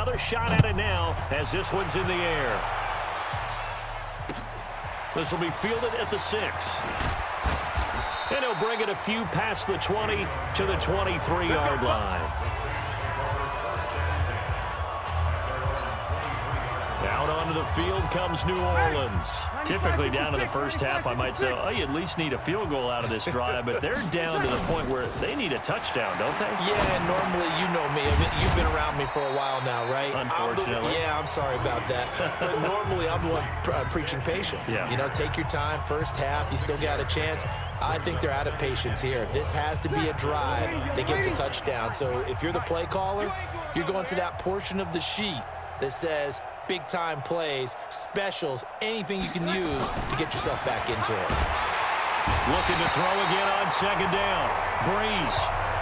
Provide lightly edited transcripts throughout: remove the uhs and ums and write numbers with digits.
another shot at it now as this one's in the air. This will be fielded at the 6. And he'll bring it a few past the 20 to the 23-yard line. Out onto the field comes New Orleans. Typically down to the first half, I might say, oh, you at least need a field goal out of this drive, but they're down to the point where they need a touchdown, don't they? Yeah, normally, you know me. I mean, you've been around me for a while now, right? Unfortunately. I'm sorry about that. But normally, I'm the one preaching patience. Yeah. You know, take your time. First half, you still got a chance. I think they're out of patience here. This has to be a drive that gets a touchdown. So if you're the play caller, you're going to that portion of the sheet that says big-time plays, specials, anything you can use to get yourself back into it. Looking to throw again on second down. Breeze.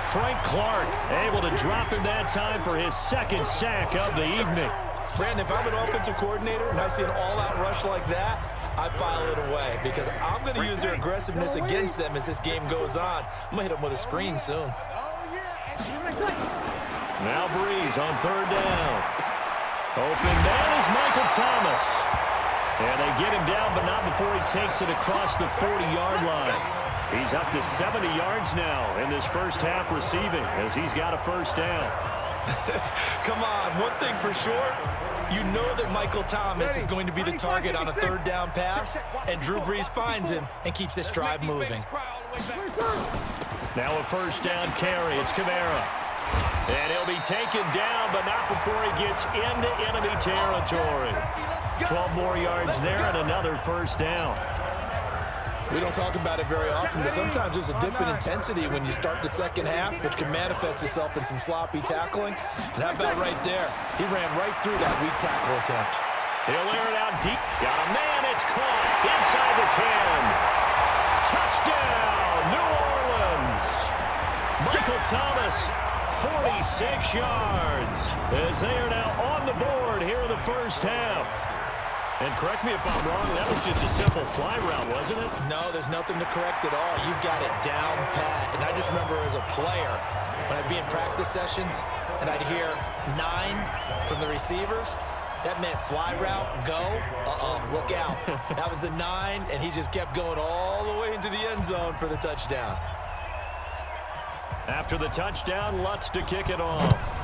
Frank Clark able to drop him that time for his second sack of the evening. Brandon, if I'm an offensive coordinator and I see an all-out rush like that, I file it away because I'm going to use their aggressiveness against them as this game goes on. I'm going to hit them with a screen soon. Now Breeze on third down. Open man is Michael Thomas. And they get him down, but not before he takes it across the 40-yard line. He's up to 70 yards now in this first half receiving as he's got a first down. Come on, one thing for sure. You know that Michael Thomas is going to be the target on a third down pass, and Drew Brees finds him and keeps this drive moving. Now a first down carry. It's Kamara. And he'll be taken down, but not before he gets into enemy territory. 12 more yards there and another first down. We don't talk about it very often, but sometimes there's a dip in intensity when you start the second half, which can manifest itself in some sloppy tackling. And how about right there? He ran right through that weak tackle attempt. He'll air it out deep. Got a man. It's caught inside the 10. Touchdown, New Orleans. Michael Thomas, 46 yards, as they are now on the board here in the first half. And correct me if I'm wrong, that was just a simple fly route, wasn't it? No, there's nothing to correct at all. You've got it down pat. And I just remember as a player, when I'd be in practice sessions and I'd hear 9 from the receivers, that meant fly route, go, look out. That was the 9, and he just kept going all the way into the end zone for the touchdown. After the touchdown, Lutz to kick it off.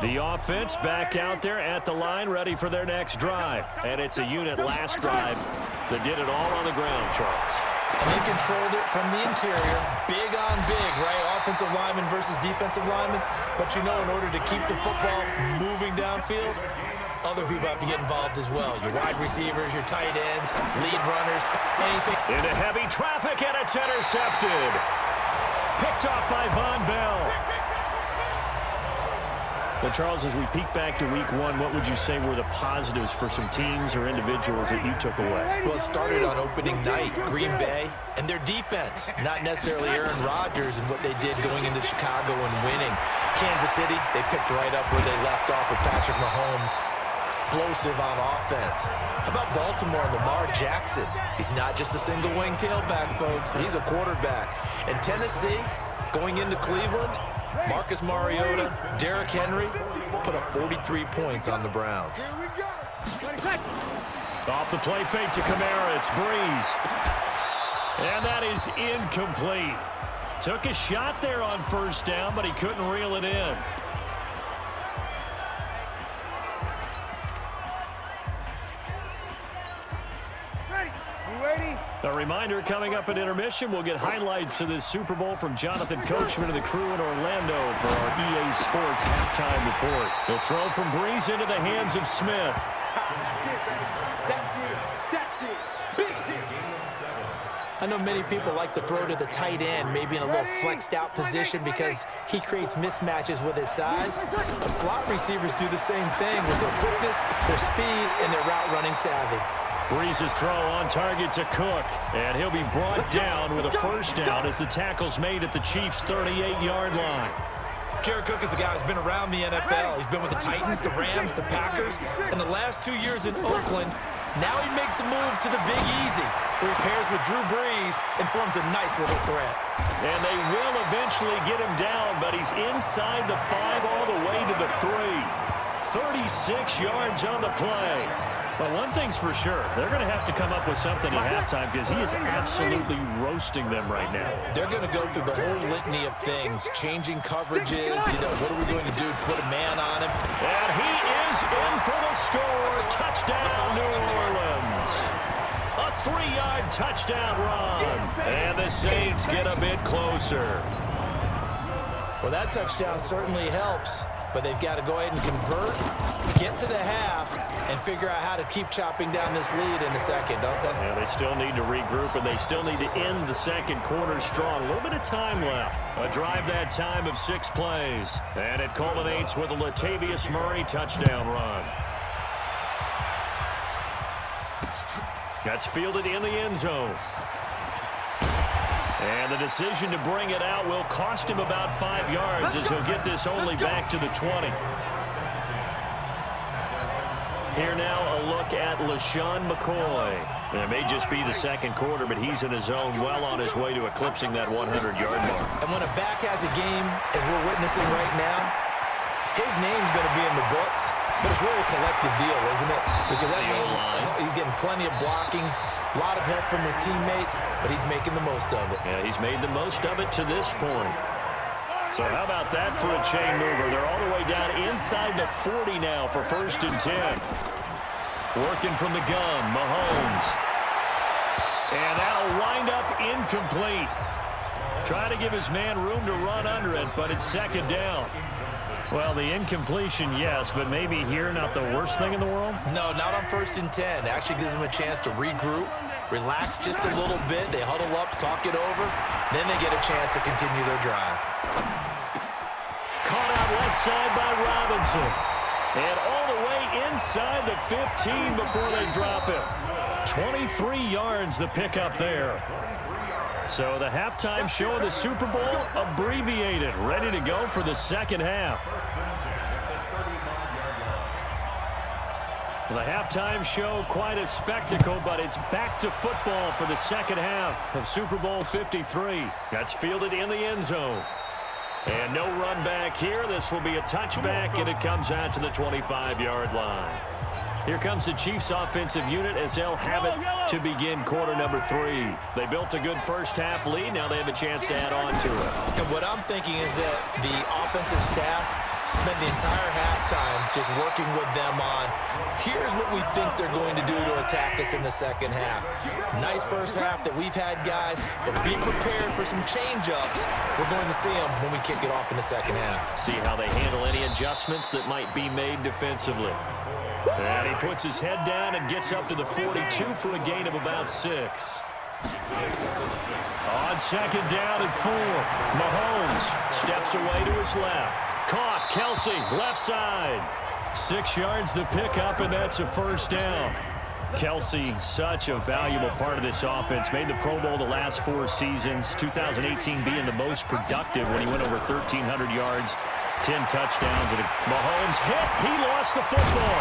The offense back out there at the line, ready for their next drive. And it's a unit last drive that did it all on the ground, Charles. And they controlled it from the interior, big on big, right? Offensive lineman versus defensive lineman. But you know, in order to keep the football moving downfield, other people have to get involved as well. Your wide receivers, your tight ends, lead runners, anything. Into heavy traffic, and it's intercepted. Picked off by Von Bell. Well, Charles, as we peek back to week 1, what would you say were the positives for some teams or individuals that you took away? Well, it started on opening night, Green Bay, and their defense, not necessarily Aaron Rodgers and what they did going into Chicago and winning. Kansas City, they picked right up where they left off with Patrick Mahomes. Explosive on offense. How about Baltimore and Lamar Jackson? He's not just a single-wing tailback, folks. He's a quarterback. And Tennessee, going into Cleveland, Marcus Mariota, Derrick Henry put up 43 points on the Browns. Off the play fake to Kamara, it's Breeze. And that is incomplete. Took a shot there on first down, but he couldn't reel it in. A reminder, coming up at intermission, we'll get highlights of this Super Bowl from Jonathan Coachman and the crew in Orlando for our EA Sports halftime report. The throw from Breeze into the hands of Smith. I know many people like to throw to the tight end, maybe in a little flexed out position because he creates mismatches with his size. But slot receivers do the same thing with their quickness, their speed, and their route running savvy. Breeze's throw on target to Cook, and he'll be brought down with a first down as the tackle's made at the Chiefs' 38-yard line. Jared Cook is a guy who's been around the NFL. He's been with the Titans, the Rams, the Packers, and the last 2 years in Oakland. Now he makes a move to the Big Easy, where he pairs with Drew Brees and forms a nice little threat. And they will eventually get him down, but he's inside the 5 all the way to the 3. 36 yards on the play. But one thing's for sure, they're going to have to come up with something at halftime because he is absolutely roasting them right now. They're going to go through the whole litany of things, changing coverages, what are we going to do to put a man on him? And he is in for the score. Touchdown, New Orleans. A 3-yard touchdown run. And the Saints get a bit closer. Well, that touchdown certainly helps, but they've got to go ahead and convert, get to the half, and figure out how to keep chopping down this lead in the second, don't they? Yeah, they still need to regroup, and they still need to end the second quarter strong. A little bit of time left. A drive that time of 6 plays. And it culminates with a Latavius Murray touchdown run. That's fielded in the end zone. And the decision to bring it out will cost him about 5 yards as he'll get this only back to the 20. Here now a look at LaShawn McCoy. And it may just be the second quarter, but he's in his zone well on his way to eclipsing that 100-yard mark. And when a back has a game, as we're witnessing right now, his name's going to be in the books, but it's really a collective deal, isn't it? Because that means he's getting plenty of blocking, a lot of help from his teammates, but he's making the most of it. Yeah, he's made the most of it to this point. So how about that for a chain mover? They're all the way down inside the 40 now for 1st and 10. Working from the gun, Mahomes. And that'll wind up incomplete. Trying to give his man room to run under it, but it's 2nd down. Well, the incompletion, yes, but maybe here not the worst thing in the world? No, not on 1st and 10. It actually gives them a chance to regroup, relax just a little bit. They huddle up, talk it over. Then they get a chance to continue their drive. Caught out left side by Robinson. And all the way inside the 15 before they drop him. 23 yards the pickup there. So the halftime show of the Super Bowl abbreviated, ready to go for the second half. The halftime show, quite a spectacle, but it's back to football for the second half of Super Bowl 53. That's fielded in the end zone. And no run back here. This will be a touchback, and it comes out to the 25-yard line. Here comes the Chiefs offensive unit as they'll have it to begin quarter number 3. They built a good first half lead. Now they have a chance to add on to it. And what I'm thinking is that the offensive staff spent the entire halftime just working with them on, here's what we think they're going to do to attack us in the second half. Nice first half that we've had, guys, but be prepared for some change-ups. We're going to see them when we kick it off in the second half. See how they handle any adjustments that might be made defensively. And he puts his head down and gets up to the 42 for a gain of about 6. On 2nd down and 4, Mahomes steps away to his left. Caught, Kelsey, left side. 6 yards the pickup, and that's a 1st down. Kelsey, such a valuable part of this offense. Made the Pro Bowl the last 4 seasons. 2018 being the most productive when he went over 1,300 yards, 10 touchdowns. And Mahomes hit. He lost the football.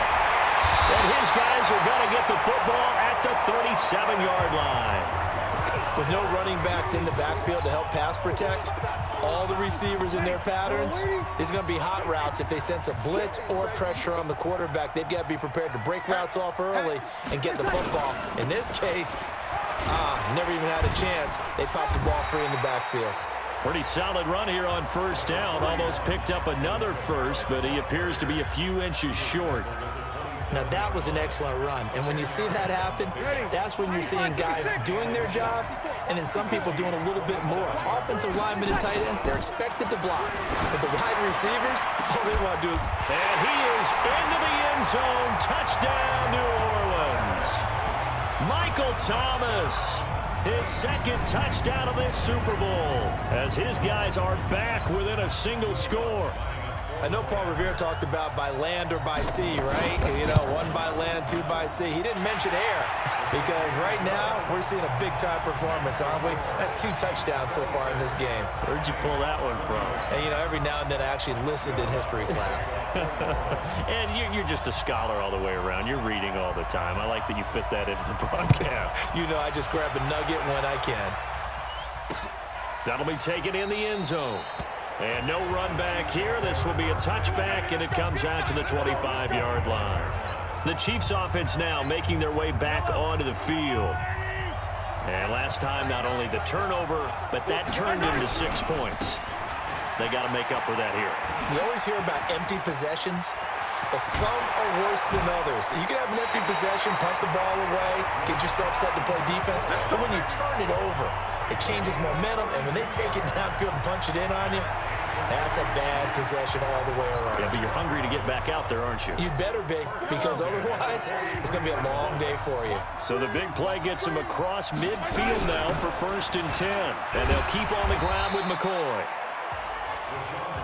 And his guys are going to get the football at the 37-yard line. With no running backs in the backfield to help pass protect, all the receivers in their patterns, these are going to be hot routes. If they sense a blitz or pressure on the quarterback, they've got to be prepared to break routes off early and get the football. In this case, never even had a chance. They popped the ball free in the backfield. Pretty solid run here on 1st down. Almost picked up another first, but he appears to be a few inches short. Now, that was an excellent run. And when you see that happen, that's when you're seeing guys doing their job and then some people doing a little bit more. Offensive linemen and tight ends, they're expected to block. But the wide receivers, all they want to do is... And he is into the end zone. Touchdown, New Orleans. Michael Thomas, his 2nd touchdown of this Super Bowl, as his guys are back within a single score. I know Paul Revere talked about by land or by sea, right? You know, one by land, two by sea. He didn't mention air because right now we're seeing a big-time performance, aren't we? That's 2 touchdowns so far in this game. Where'd you pull that one from? And, you know, every now and then I actually listened in history class. And you're just a scholar all the way around. You're reading all the time. I like that you fit that into the broadcast. You know, I just grab a nugget when I can. That'll be taken in the end zone. And no run back here. This will be a touchback, and it comes out to the 25-yard line. The Chiefs offense now making their way back onto the field. And last time, not only the turnover, but that turned into 6 points. They got to make up for that here. You always hear about empty possessions, but some are worse than others. You can have an empty possession, punt the ball away, get yourself set to play defense, but when you turn it over, it changes momentum, and when they take it downfield and punch it in on you, that's a bad possession all the way around. Yeah, but you're hungry to get back out there, aren't you? You better be, because otherwise, it's going to be a long day for you. So the big play gets him across midfield now for 1st and 10. And they'll keep on the ground with McCoy.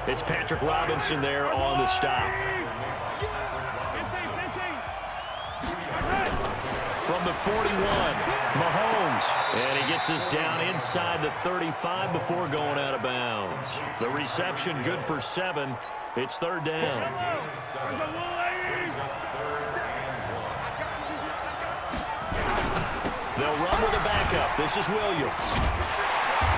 It's Patrick Robinson there on the stop. From the 41, Mahomes. And he gets us down inside the 35 before going out of bounds. The reception good for 7. It's 3rd down. They'll run with a backup. This is Williams.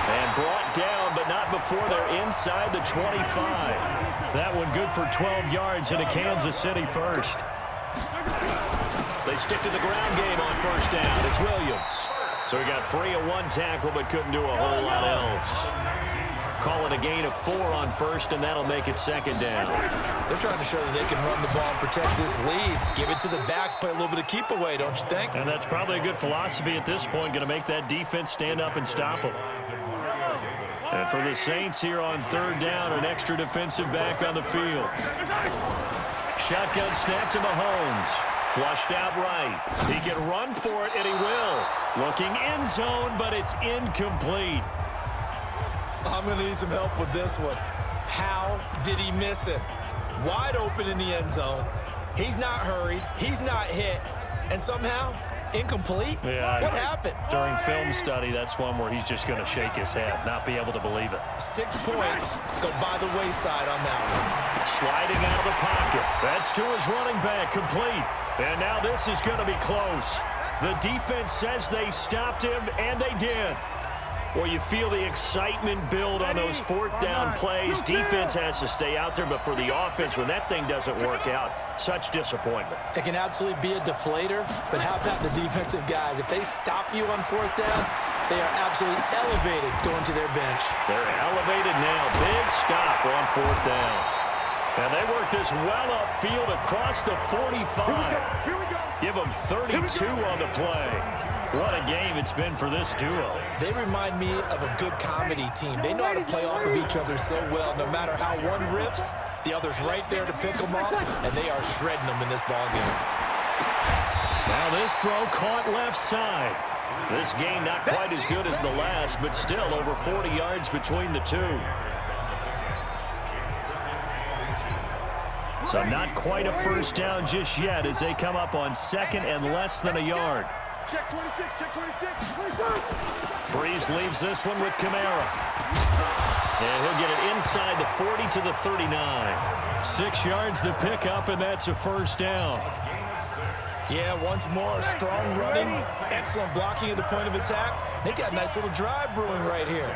And brought down, but not before they're inside the 25. That one good for 12 yards in a Kansas City first. They stick to the ground game on 1st down. It's Williams. So he got free of 1 tackle, but couldn't do a whole lot else. Call it a gain of 4 on 1st, and that'll make it 2nd down. They're trying to show that they can run the ball and protect this lead. Give it to the backs, play a little bit of keep away, don't you think? And that's probably a good philosophy at this point, going to make that defense stand up and stop them. And for the Saints here on 3rd down, an extra defensive back on the field. Shotgun snap to Mahomes. Flushed out right. He can run for it, and he will. Looking end zone, but it's incomplete. I'm going to need some help with this one. How did he miss it? Wide open in the end zone. He's not hurried. He's not hit. And somehow, incomplete? Yeah, what happened? During film study, that's one where he's just going to shake his head, not be able to believe it. 6 points go by the wayside on that one. Sliding out of the pocket. That's to his running back, complete. And now this is going to be close. The defense says they stopped him, and they did. Well, you feel the excitement build on those 4th down plays. Defense has to stay out there, but for the offense, when that thing doesn't work out, such disappointment. It can absolutely be a deflator, but how about the defensive guys? If they stop you on 4th down, they are absolutely elevated going to their bench. They're elevated now. Big stop on 4th down. And they work this well upfield across the 45. Here we go. Give them 32 on the play. What a game it's been for this duo. They remind me of a good comedy team. They know how to play off of each other so well. No matter how one riffs, the other's right there to pick them up, and they are shredding them in this ballgame. Now this throw caught left side. This game not quite as good as the last, but still over 40 yards between the two. So not quite a 1st down just yet as they come up on 2nd and less than a yard. Check 26, check 26, 22. Breeze leaves this one with Kamara. And he'll get it inside the 40 to the 39. 6 yards to pick up, and that's a 1st down. Yeah, once more, strong running, excellent blocking at the point of attack. They've got a nice little drive brewing right here.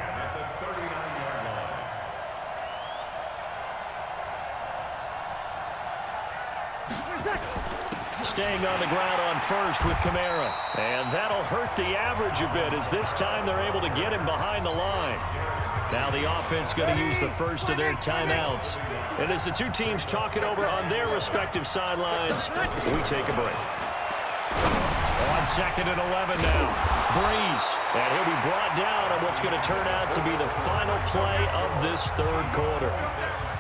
Staying on the ground on 1st with Kamara. And that'll hurt the average a bit as this time they're able to get him behind the line. Now the offense going to use the first of their timeouts. And as the two teams talk it over on their respective sidelines, we take a break. On 2nd and 11 now. Breeze. And he'll be brought down on what's going to turn out to be the final play of this 3rd quarter.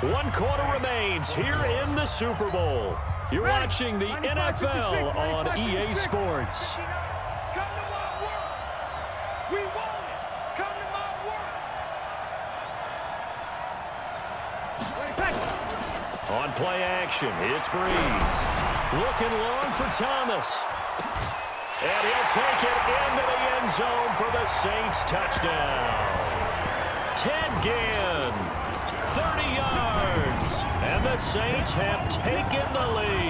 1 quarter remains here in the Super Bowl. You're watching the NFL on EA Sports. Come to my world. We want it. Come to my world. on play action. It's Breeze. Looking long for Thomas. And he'll take it into the end zone for the Saints touchdown. Ted Ginn, 30 yards. And the Saints have taken the lead.